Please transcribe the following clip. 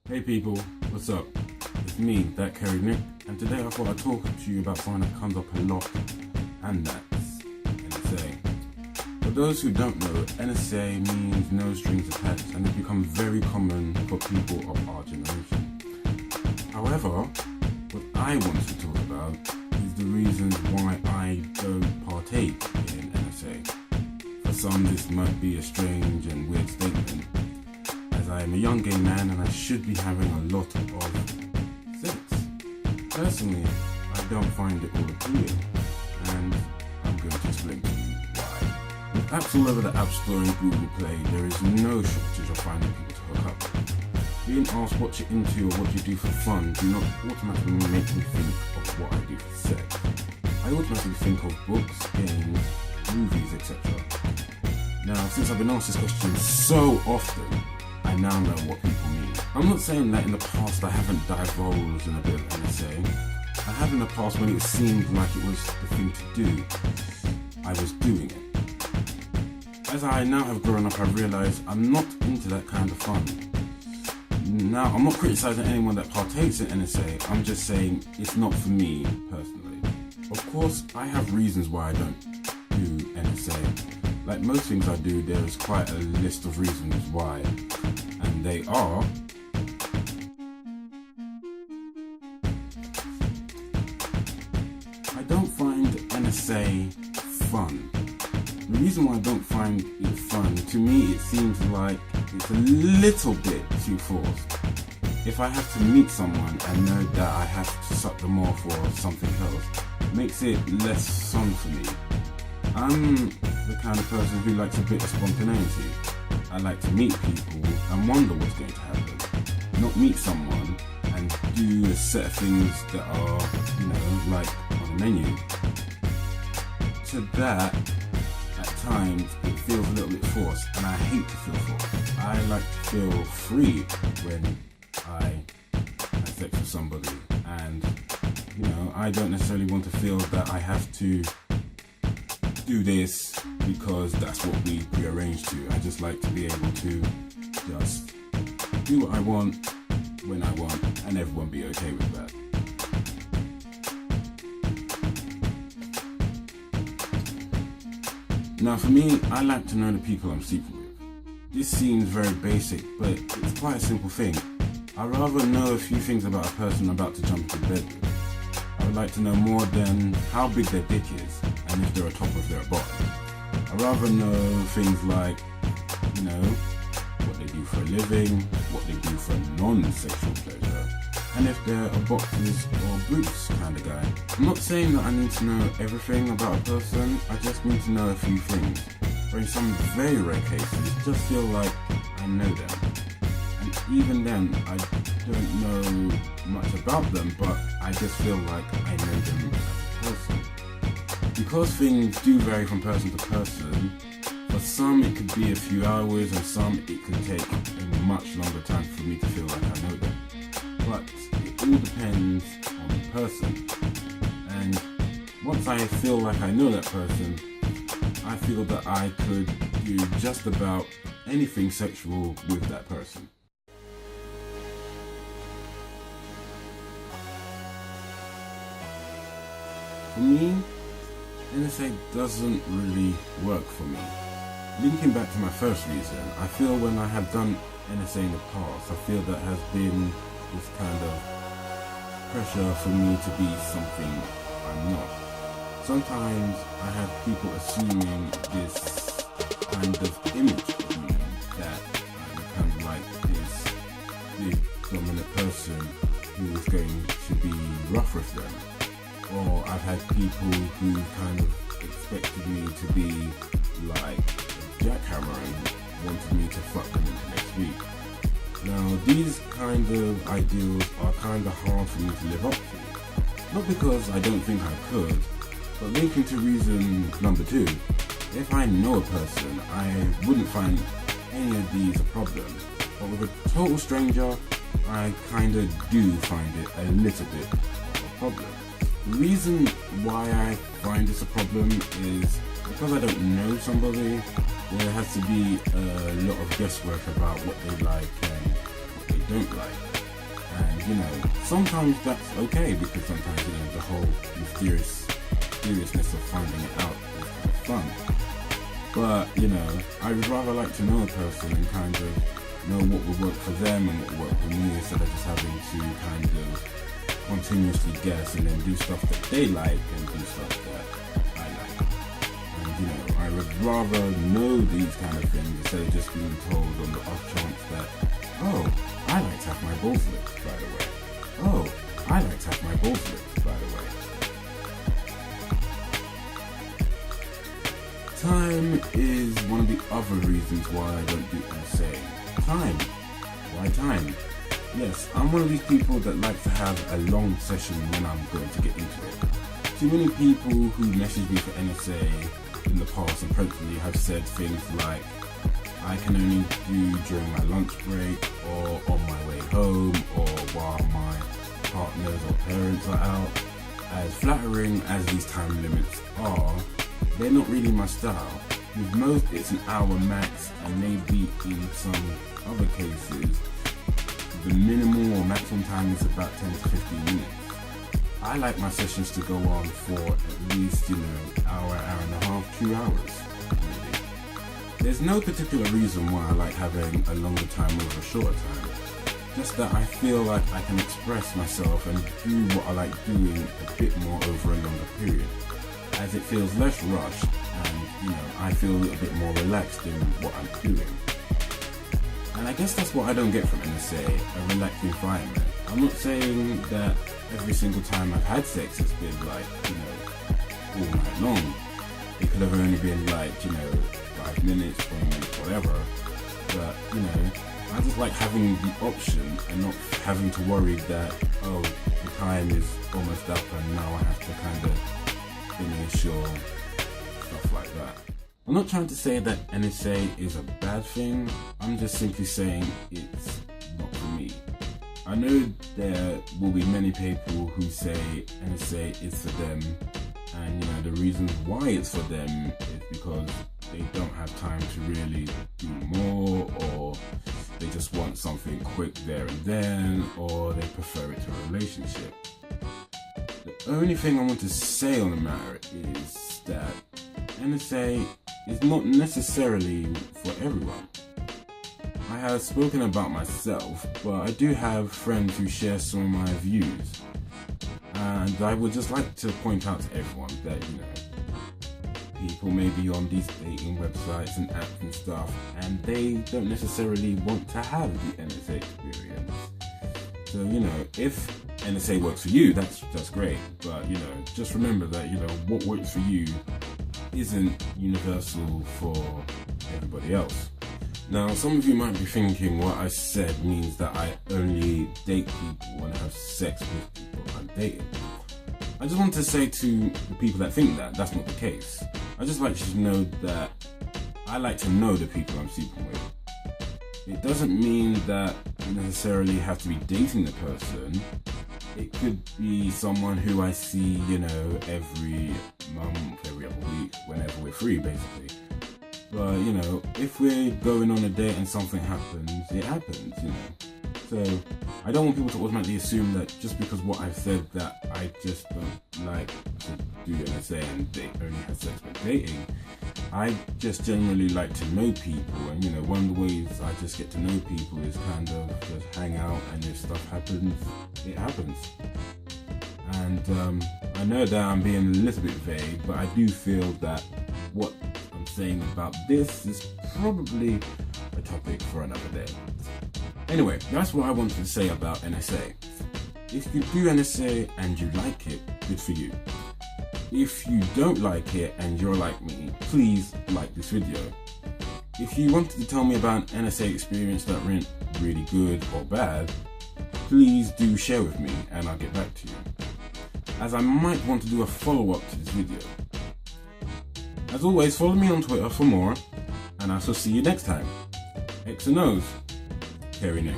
Hey people, what's up? It's me, That Kerry Nick, and today I thought I'd talk to you about something that comes up a lot, and that's NSA. For those who don't know, NSA means no strings attached, and it's become very common for people of our generation. However, what I want to talk about is the reasons why I don't partake in NSA. For some, this might be a strange and weird statement, as I am a young gay man and I should be having a lot of sex. Personally, I don't find it all appealing, and I'm going to explain to you why. With apps all over the App Store and Google Play, there is no shortage of finding people to hook up with. Being asked what you're into or what you do for fun do not automatically make me think of what I do for sex. I automatically think of books, games, movies, etc. Now, since I've been asked this question so often, I now know what people mean. I'm not saying that in the past I haven't divulged in a bit of NSA. I have in the past when it seemed like it was the thing to do. I was doing it. As I now have grown up, I realise I'm not into that kind of fun. Now, I'm not criticising anyone that partakes in NSA, I'm just saying it's not for me personally. Of course, I have reasons why I don't do NSA. Like most things I do, there is quite a list of reasons why, and they are: I don't find NSA fun. The reason why I don't find it fun, to me it seems like it's a little bit too forced. If I have to meet someone and know that I have to suck them off or something else, it makes it less fun for me. I'm the kind of person who likes a bit of spontaneity. I like to meet people and wonder what's going to happen, not meet someone and do a set of things that are, like on the menu. To that, at times, it feels a little bit forced, and I hate to feel forced. I like to feel free when I have sex with somebody, and, I don't necessarily want to feel that I have to do this because that's what we prearranged to. I just like to be able to just do what I want, when I want, and everyone be okay with that. Now for me, I like to know the people I'm sleeping with. This seems very basic, but it's quite a simple thing. I'd rather know a few things about a person I'm about to jump into bed with. I would like to know more than how big their dick is and if they're a top or if they're a bottom. I'd rather know things like, what they do for a living, what they do for non-sexual pleasure, and if they're a boxes or boots kind of guy. I'm not saying that I need to know everything about a person, I just need to know a few things. Or in some very rare cases, just feel like I know them. And even then, I don't know much about them, but I just feel like I know them as a person. Because things do vary from person to person, for some it could be a few hours and some it could take a much longer time for me to feel like I know them. But it all depends on the person. And once I feel like I know that person, I feel that I could do just about anything sexual with that person. For me, NSA doesn't really work for me. Linking back to my first reason, I feel when I have done NSA in the past, I feel that has been this kind of pressure for me to be something I'm not. Sometimes I have people assuming this kind of image of me, that I'm kind of like this big dominant person who is going to be rough with them. Or I've had people who kind of expected me to be like a jackhammer and wanted me to fuck them in the next week. Now, these kind of ideals are kind of hard for me to live up to. Not because I don't think I could, but linking to reason number 2, if I know a person, I wouldn't find any of these a problem. But with a total stranger, I kind of do find it a little bit of a problem. The reason why I find this a problem is because I don't know somebody, there has to be a lot of guesswork about what they like and what they don't like. And sometimes that's okay, because sometimes the whole mysteriousness of finding it out is kind of fun. But I would rather like to know a person and kind of know what would work for them and what would work for me, instead of just having to kind of continuously guess and then do stuff that they like and do stuff that I like. And I would rather know these kind of things instead of just being told on the off chance that, oh, I like to have my balls licked, by the way. Oh, I like to have my balls licked, by the way. Time is one of the other reasons why I don't do NSA. Time. Why time? Yes, I'm one of these people that like to have a long session when I'm going to get into it. Too many people who message me for NSA in the past and presently have said things like, I can only do during my lunch break, or on my way home, or while my partners or parents are out. As flattering as these time limits are, they're not really my style. With most, it's an hour max, and maybe in some other cases, the minimal or maximum time is about 10 to 15 minutes. I like my sessions to go on for at least, hour and a half, 2 hours, maybe. There's no particular reason why I like having a longer time over a shorter time. Just that I feel like I can express myself and do what I like doing a bit more over a longer period, as it feels less rushed and, I feel a little bit more relaxed in what I'm doing. And I guess that's what I don't get from NSA, a relaxed environment. I'm not saying that every single time I've had sex it's been like, all night long. It could have only been like, 5 minutes, 20 minutes, whatever. But, I just like having the option and not having to worry that, oh, the time is almost up and now I have to kind of finish or stuff like that. I'm not trying to say that NSA is a bad thing, I'm just simply saying it's not for me. I know there will be many people who say NSA is for them, and the reason why it's for them is because they don't have time to really do more, or they just want something quick there and then, or they prefer it to a relationship. The only thing I want to say on the matter is that NSA is not necessarily for everyone. I have spoken about myself, but I do have friends who share some of my views. And I would just like to point out to everyone that, people may be on these dating websites and apps and stuff, and they don't necessarily want to have the NSA experience. So, if NSA works for you, that's great. But, just remember that, what works for you isn't universal for everybody else. Now, some of you might be thinking what I said means that I only date people and have sex with people I'm dating. I just want to say to the people that think that that's not the case. I just like you to know that I like to know the people I'm sleeping with. It doesn't mean that you necessarily have to be dating the person. It could be someone who I see, every month, every other week, whenever we're free, basically. But, if we're going on a date and something happens, it happens, So, I don't want people to automatically assume that just because what I've said that I just don't like to do NSA and only have sex with dating. I just generally like to know people, and one of the ways I just get to know people is kind of just hang out, and if stuff happens, it happens. And I know that I'm being a little bit vague, but I do feel that what I'm saying about this is probably a topic for another day. Anyway, that's what I wanted to say about NSA. If you do NSA and you like it, good for you. If you don't like it and you're like me, please like this video. If you wanted to tell me about an NSA experience that went really good or bad, please do share with me and I'll get back to you, as I might want to do a follow-up to this video. As always, follow me on Twitter for more, and I shall see you next time. X and O's, Kerry Nick.